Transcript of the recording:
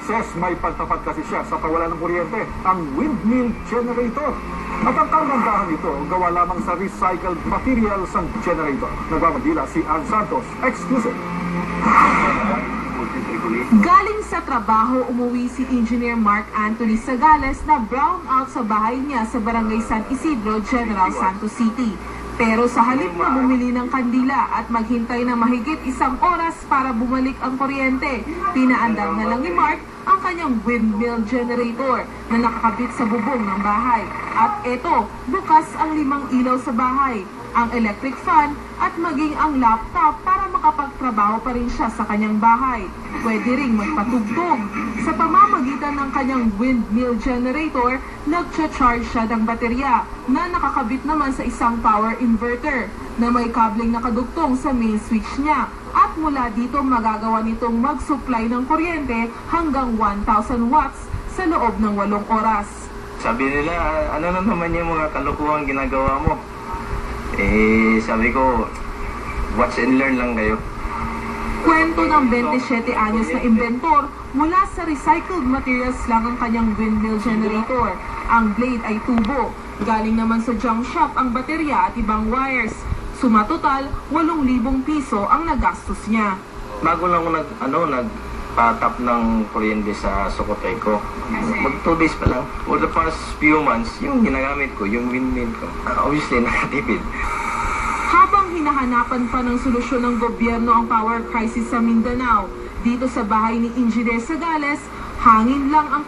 Ses, may pagtapat kasi siya sa kawalan ng kuryente, ang windmill generator. At ang kagandahan nito, gawa lamang sa recycled materials ang generator. Nagmamadila si Ann Santos, exclusive. Galing sa trabaho, umuwi si Engineer Mark Anthony Sagales na brown out sa bahay niya sa Barangay San Isidro, General Santos City. Pero sa halip na bumili ng kandila at maghintay na mahigit 1 oras para bumalik ang kuryente, pinaandar na lang ni Mark ang kanyang windmill generator na nakakabit sa bubong ng bahay. At eto, bukas ang 5 ilaw sa bahay, ang electric fan at maging ang laptop para makapagtrabaho pa rin siya sa kanyang bahay. Pwede ring magpatugtog. Sa pamamagitan ng kanyang windmill generator, nagcha-charge siya ng baterya na nakakabit naman sa isang power inverter na may kabling nakadugtong sa main switch niya. At mula dito magagawa nitong mag-supply ng kuryente hanggang 1,000 watts sa loob ng 8 oras. Sabi nila, ano na naman yung mga kalukuhan ginagawa mo? Sabi ko, watch and learn lang kayo. Kwento ng 27 anyos na inventor, mula sa recycled materials lang ang kanyang windmill generator. Ang blade ay tubo. Galing naman sa junk shop ang baterya at ibang wires. Sumatotal, 8,000 piso ang nagastos niya. Bago lang ako nagpatap ng kuryente sa Sukotay ko. Mag 2 days pa lang. For the past few months, yung ginagamit ko, yung windmill ko, obviously nakatipid. Habang hinahanapan pa ng solusyon ng gobyerno ang power crisis sa Mindanao, dito sa bahay ni Engineer Sagales, hangin lang ang